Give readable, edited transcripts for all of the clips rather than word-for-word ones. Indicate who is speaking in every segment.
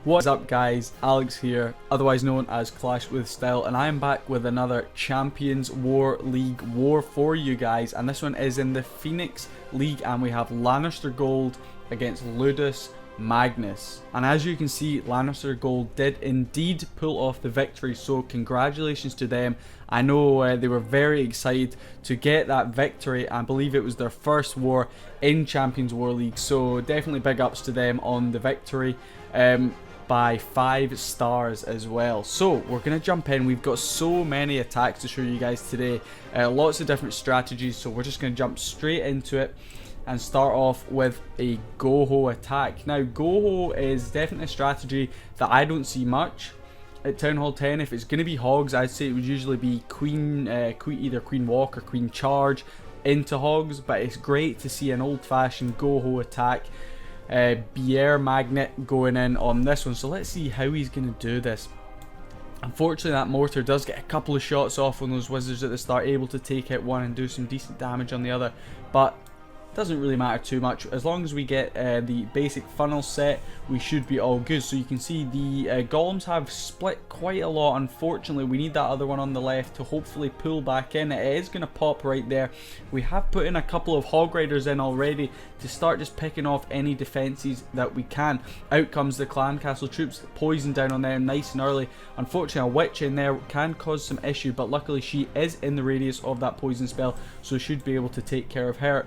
Speaker 1: What's up guys, Alex here, otherwise known as Clash with Style, and I am back with another Champions War League war for you guys, and this one is in the Phoenix League, and we have Lannister Gold against Ludus Magnus. And as you can see, Lannister Gold did indeed pull off the victory, so congratulations to them. I know they were very excited to get that victory. I believe it was their first war in Champions War League, so definitely big ups to them on the victory. By 5 stars as well. So we're going to jump in. We've got so many attacks to show you guys today, lots of different strategies, so we're just going to jump straight into it and start off with a Goho attack. Now Goho is definitely a strategy that I don't see much at Town Hall 10. If it's going to be hogs, I'd say it would usually be either Queen Walk or Queen Charge into hogs, but it's great to see an old-fashioned Goho attack. Bier Magnet going in on this one, so let's see how he's going to do this. Unfortunately, that mortar does get a couple of shots off on those wizards at the start, able to take out one and do some decent damage on the other, but doesn't really matter too much. As long as we get the basic funnel set, we should be all good. So you can see the golems have split quite a lot. Unfortunately, we need that other one on the left to hopefully pull back in. It is going to pop right there. We have put in a couple of hog riders in already to start just picking off any defenses that we can. Out comes the clan castle troops, poison down on them nice and early. Unfortunately, a witch in there can cause some issue, but luckily she is in the radius of that poison spell, so should be able to take care of her.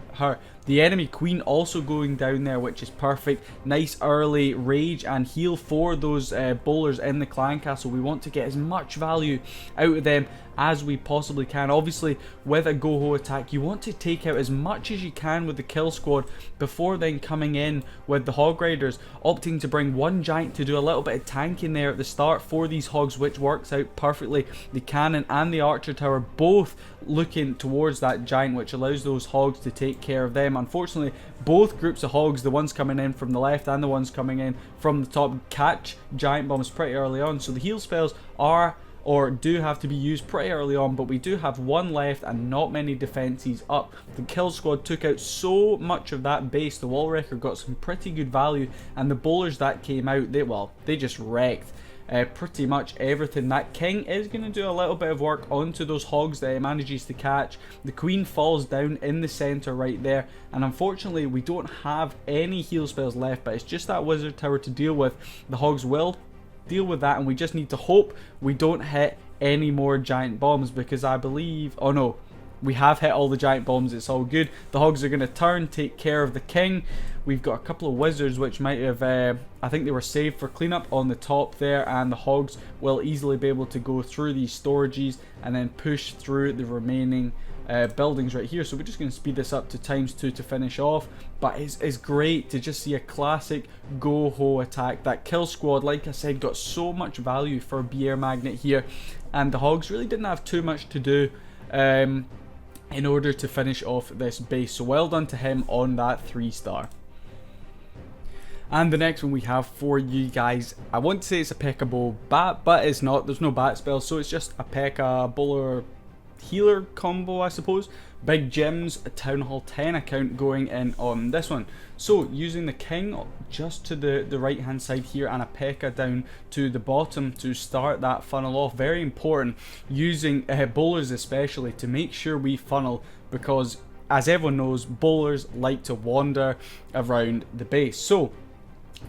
Speaker 1: The enemy queen also going down there, which is perfect. Nice early rage and heal for those bowlers in the clan castle. We want to get as much value out of them as we possibly can. Obviously, with a Goho attack, you want to take out as much as you can with the kill squad before then coming in with the hog riders, opting to bring one giant to do a little bit of tanking there at the start for these hogs, which works out perfectly. The cannon and the archer tower both looking towards that giant, which allows those hogs to take care of them. Unfortunately, both groups of hogs, the ones coming in from the left and the ones coming in from the top, catch giant bombs pretty early on, so the heal spells do have to be used pretty early on, but we do have one left and not many defenses up. The kill squad took out so much of that base. The wall wrecker got some pretty good value, and the bowlers that came out, they just wrecked pretty much everything. That king is going to do a little bit of work onto those hogs that he manages to catch. The queen falls down in the center right there, and unfortunately we don't have any heal spells left, but it's just that wizard tower to deal with. The hogs will deal with that, and we just need to hope we don't hit any more giant bombs, because I believe, oh no, we have hit all the giant bombs. It's all good. The hogs are going to turn, take care of the king. We've got a couple of wizards which might have, I think they were saved for cleanup on the top there, and the hogs will easily be able to go through these storages and then push through the remaining buildings right here. So we're just going to speed this up to ×2 to finish off, but it's great to just see a classic Goho attack. That kill squad, like I said, got so much value for Bier Magnet here, and the hogs really didn't have too much to do in order to finish off this base, so well done to him on that 3-star. And the next one we have for you guys, I want to say it's a P.E.K.K.A. bat, but it's not. There's no bat spell, so it's just a P.E.K.K.A. bowler healer combo, I suppose. Big Jim's Town Hall 10 account going in on this one. So using the king just to the right hand side here, and a P.E.K.K.A. down to the bottom to start that funnel off. Very important, using bowlers especially to make sure we funnel, because as everyone knows, bowlers like to wander around the base. So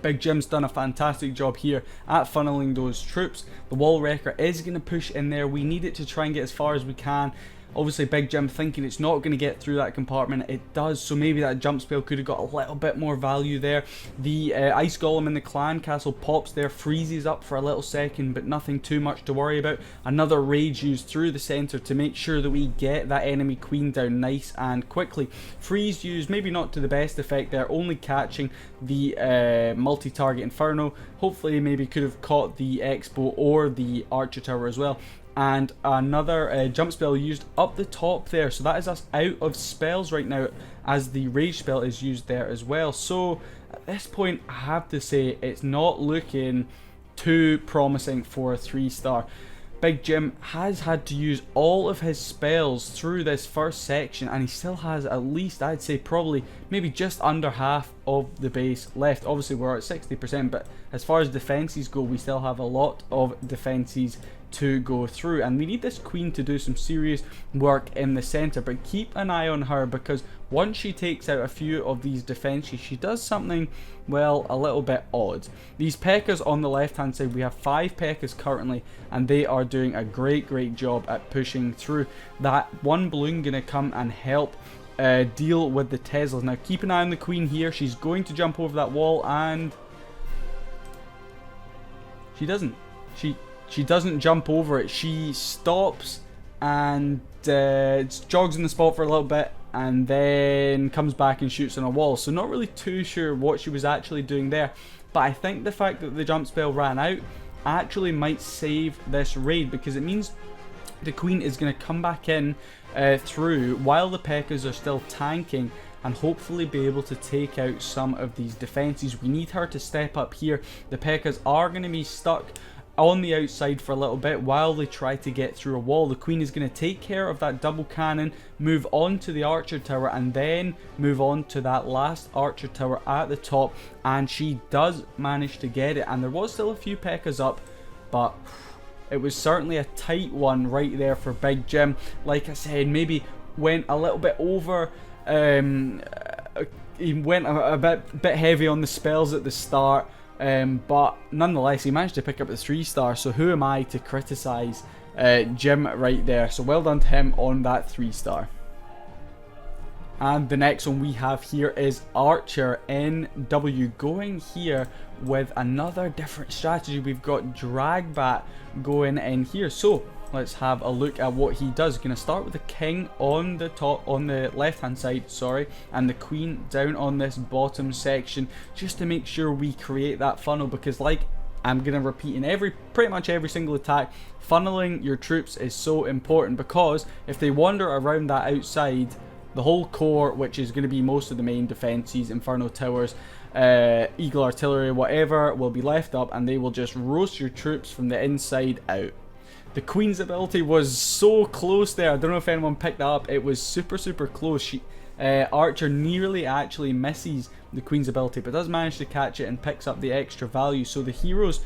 Speaker 1: Big Jim's done a fantastic job here at funneling those troops. The wall wrecker is going to push in there. We need it to try and get as far as we can. Obviously, Big Jim thinking it's not going to get through that compartment. It does, so maybe that jump spell could have got a little bit more value there. The ice golem in the clan castle pops there, freezes up for a little second, but nothing too much to worry about. Another rage used through the center to make sure that we get that enemy queen down nice and quickly. Freeze used, maybe not to the best effect there, only catching the multi-target inferno. Hopefully maybe could have caught the expo or the archer tower as well. And another jump spell used up the top there, so that is us out of spells right now, as the rage spell is used there as well. So at this point, I have to say it's not looking too promising for a 3-star. Big Jim has had to use all of his spells through this first section, and he still has at least, I'd say probably maybe just under half of the base left. Obviously we're at 60%, but as far as defenses go, we still have a lot of defenses to go through, and we need this queen to do some serious work in the center. But keep an eye on her, because once she takes out a few of these defenses, she does something, well, a little bit odd. These P.E.K.K.A.s on the left hand side, we have 5 P.E.K.K.A.s currently, and they are doing a great job at pushing through. That one balloon gonna come and help deal with the Teslas. Now keep an eye on the queen here. She's going to jump over that wall, and she doesn't. She doesn't jump over it. She stops and jogs in the spot for a little bit, and then comes back and shoots on a wall. So not really too sure what she was actually doing there, but I think the fact that the jump spell ran out actually might save this raid, because it means the queen is going to come back in through while the P.E.K.K.A.s are still tanking, and hopefully be able to take out some of these defenses. We need her to step up here. The P.E.K.K.A.s are going to be stuck on the outside for a little bit while they try to get through a wall. The queen is going to take care of that double cannon, move on to the archer tower, and then move on to that last archer tower at the top, and she does manage to get it. And there was still a few P.E.K.K.A.s up, but it was certainly a tight one right there for Big Jim. Like I said, maybe went a little bit over, he went a bit heavy on the spells at the start, but nonetheless he managed to pick up the 3-star, so who am I to criticise Jim right there. So well done to him on that 3-star. And the next one we have here is Archer NW, going here with another different strategy. We've got Dragbat going in here, so let's have a look at what he does. Going to start with the king on the top, on the left hand side, sorry, and the queen down on this bottom section, just to make sure we create that funnel, because like I'm going to repeat in pretty much every single attack, funneling your troops is so important, because if they wander around that outside, the whole core, which is going to be most of the main defenses, Inferno Towers, Eagle Artillery, whatever, will be left up, and they will just roast your troops from the inside out. The queen's ability was so close there. I don't know if anyone picked that up. It was super close. Archer nearly actually misses the queen's ability, but does manage to catch it and picks up the extra value. So the heroes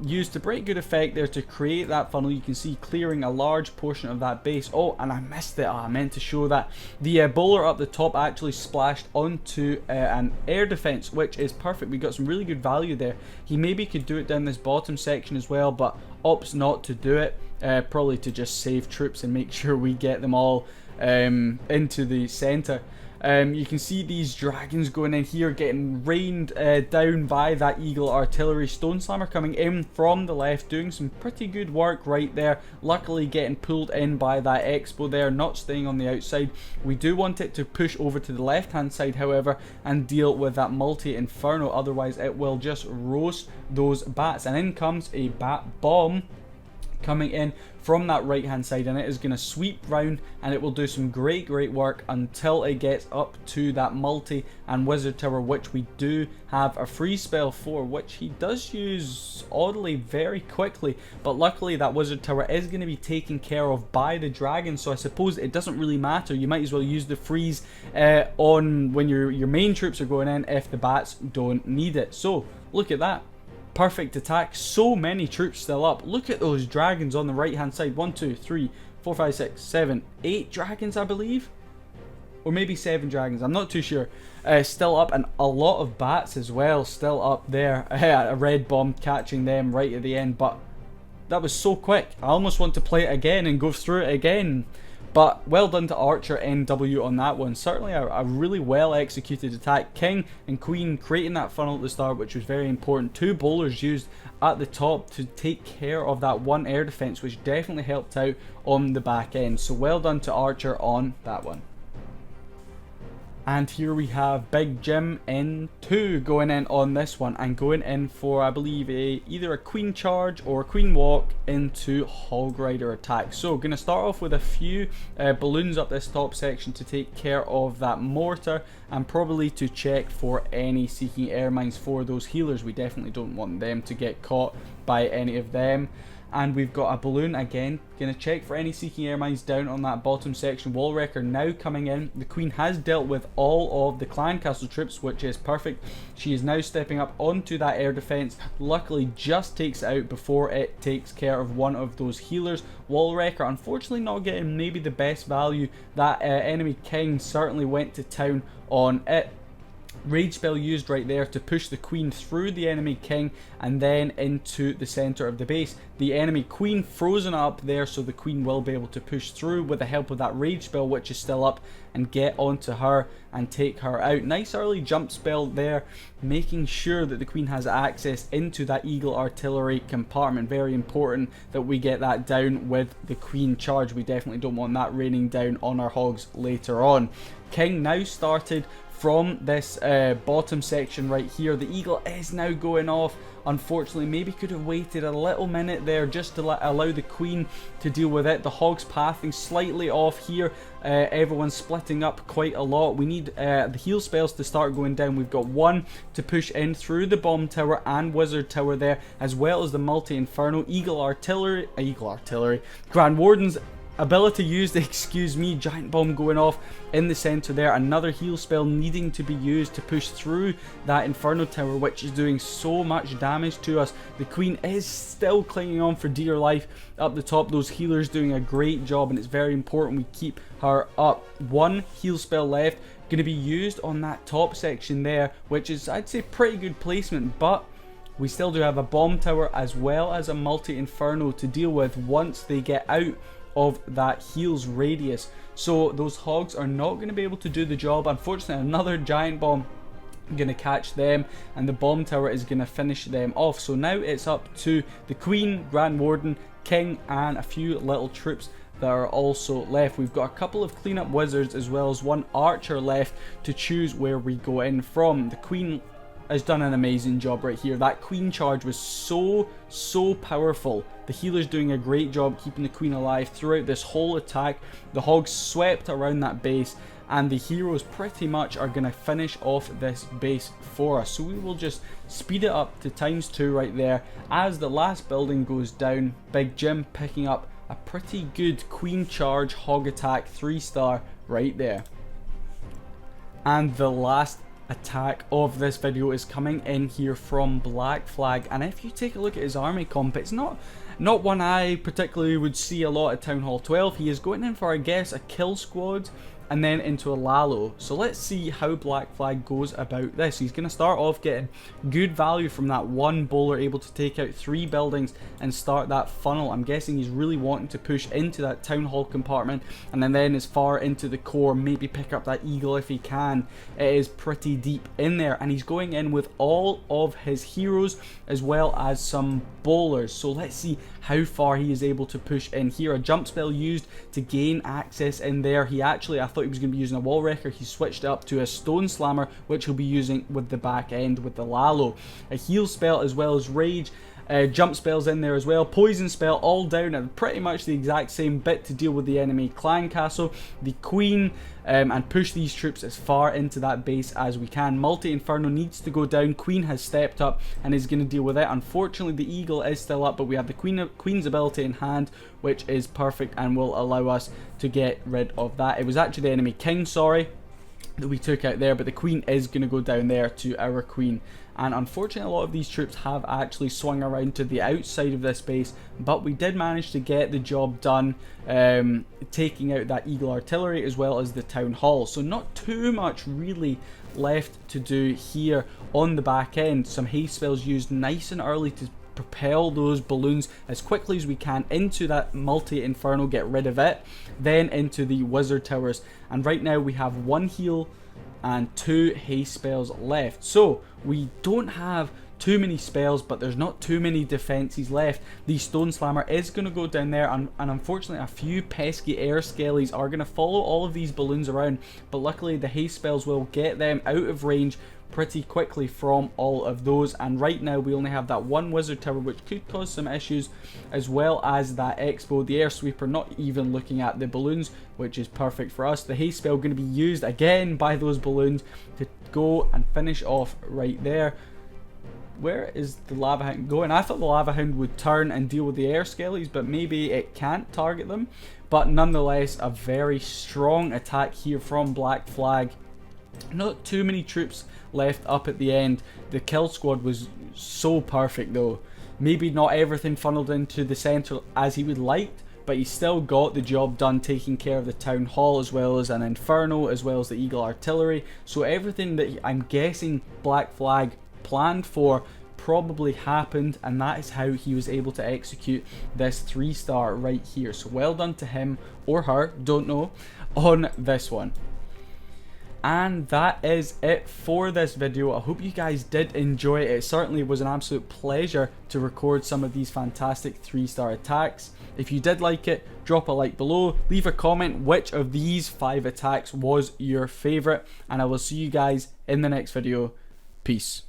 Speaker 1: used a pretty good effect there to create that funnel. You can see clearing a large portion of that base. Oh, and I missed it. Oh, I meant to show that. The bowler up the top actually splashed onto an air defense, which is perfect. We got some really good value there. He maybe could do it down this bottom section as well, but opts not to do it. Probably to just save troops and make sure we get them all into the center. You can see these dragons going in here, getting rained down by that Eagle Artillery. Stone Slammer coming in from the left, doing some pretty good work right there. Luckily getting pulled in by that Expo there, not staying on the outside. We do want it to push over to the left hand side, however, and deal with that multi-inferno, otherwise it will just roast those bats. And in comes a bat bomb coming in from that right hand side, and it is going to sweep round, and it will do some great work until it gets up to that multi and wizard tower, which we do have a free spell for, which he does use oddly very quickly. But luckily that wizard tower is going to be taken care of by the dragon, so I suppose it doesn't really matter. You might as well use the freeze on when your main troops are going in if the bats don't need it. So look at that. Perfect attack. So many troops still up. Look at those dragons on the right hand side. 1, 2, 3, 4, 5, 6, 7, 8 dragons, I believe, or maybe 7 dragons, I'm not too sure, still up, and a lot of bats as well still up there. A red bomb catching them right at the end, but that was so quick. I almost want to play it again and go through it again. But well done to Archer NW on that one. Certainly a really well executed attack. King and Queen creating that funnel at the start, which was very important. 2 bowlers used at the top to take care of that one air defense, which definitely helped out on the back end. So well done to Archer on that one. And here we have Big Jim N2 going in on this one, and going in for, I believe, either a queen charge or a queen walk into hog rider attack. So going to start off with a few balloons up this top section to take care of that mortar, and probably to check for any seeking air mines for those healers. We definitely don't want them to get caught by any of them. And we've got a balloon again. Gonna check for any seeking air mines down on that bottom section. Wall wrecker now coming in. The queen has dealt with all of the clan castle troops, which is perfect. She is now stepping up onto that air defense. Luckily just takes it out before it takes care of one of those healers. Wall wrecker unfortunately not getting maybe the best value. That enemy king certainly went to town on it. Rage spell used right there to push the queen through the enemy king and then into the center of the base. The enemy queen frozen up there, so the queen will be able to push through with the help of that rage spell, which is still up, and get onto her and take her out. Nice early jump spell there, making sure that the queen has access into that eagle artillery compartment. Very important that we get that down with the queen charge. We definitely don't want that raining down on our hogs later on. King now started from this bottom section right here. The eagle is now going off. Unfortunately, maybe could have waited a little minute there just to allow the queen to deal with it. The hogs pathing slightly off here. Everyone's splitting up quite a lot. We need the heal spells to start going down. We've got one to push in through the bomb tower and wizard tower there, as well as the multi-inferno. Eagle artillery, Grand Warden's ability used, excuse me. Giant bomb going off in the center there. Another heal spell needing to be used to push through that inferno tower, which is doing so much damage to us. The queen is still clinging on for dear life up the top. Those healers doing a great job, and it's very important we keep her up. One heal spell left, going to be used on that top section there, which is, I'd say, pretty good placement, but we still do have a bomb tower as well as a multi-inferno to deal with once they get out of that heals radius. So those hogs are not going to be able to do the job. Unfortunately, another giant bomb going to catch them, and the bomb tower is going to finish them off. So now it's up to the queen, Grand Warden, king, and a few little troops that are also left. We've got a couple of cleanup wizards as well as one archer left to choose where we go in from. The queen has done an amazing job right here. That queen charge was so powerful. The healer's doing a great job keeping the queen alive throughout this whole attack. The hogs swept around that base, and the heroes pretty much are going to finish off this base for us. So we will just speed it up to ×2 right there as the last building goes down. Big Jim picking up a pretty good queen charge hog attack 3-star right there. And the last attack of this video is coming in here from Black Flag, and if you take a look at his army comp, it's not one I particularly would see a lot at Town Hall 12. He is going in for, I guess, a kill squad and then into a Lalo. So let's see how Black Flag goes about this. He's going to start off getting good value from that one bowler, able to take out 3 buildings and start that funnel. I'm guessing he's really wanting to push into that town hall compartment and then as far into the core, maybe pick up that eagle if he can. It is pretty deep in there, and he's going in with all of his heroes as well as some bowlers. So let's see how far he is able to push in here. A jump spell used to gain access in there. He actually, I thought he was going to be using a wall wrecker. He switched it up to a stone slammer, which he'll be using with the back end with the Lalo. A heal spell as well as rage. Jump spells in there as well. Poison spell all down at pretty much the exact same bit to deal with the enemy clan castle, the queen, and push these troops as far into that base as we can. Multi-inferno needs to go down. Queen has stepped up and is going to deal with it. Unfortunately, the eagle is still up, but we have the queen's ability in hand, which is perfect and will allow us to get rid of that. It was actually the enemy king, sorry, that we took out there, but the queen is going to go down there to our queen. And unfortunately, a lot of these troops have actually swung around to the outside of this base, but we did manage to get the job done, taking out that eagle artillery as well as the town hall. So not too much really left to do here on the back end. Some haste spells used nice and early to propel those balloons as quickly as we can into that multi-inferno, get rid of it, then into the wizard towers. And right now we have 1 heal and 2 haste spells left. So we don't have too many spells, but there's not too many defenses left. The stone slammer is going to go down there, and unfortunately a few pesky air skellies are going to follow all of these balloons around, but luckily the haste spells will get them out of range pretty quickly from all of those. And right now we only have that 1 wizard tower, which could cause some issues, as well as that expo, the air sweeper, not even looking at the balloons, which is perfect for us. The haste spell going to be used again by those balloons to go and finish off right there. where is the Lava Hound going? I thought the Lava Hound would turn and deal with the air skellies, but maybe it can't target them. But nonetheless, a very strong attack here from Black Flag. Not too many troops left up at the end. The kill squad was so perfect though. Maybe not everything funneled into the centre as he would like, but he still got the job done, taking care of the town hall as well as an inferno, as well as the eagle artillery. So everything that I'm guessing Black Flag planned for probably happened, and that is how he was able to execute this 3-star right here. So well done to him or her, don't know, on this one. And that is it for this video. I hope you guys did enjoy it. It certainly was an absolute pleasure to record some of these fantastic 3-star attacks. If you did like it, drop a like below, leave a comment which of these 5 attacks was your favourite, and I will see you guys in the next video. Peace.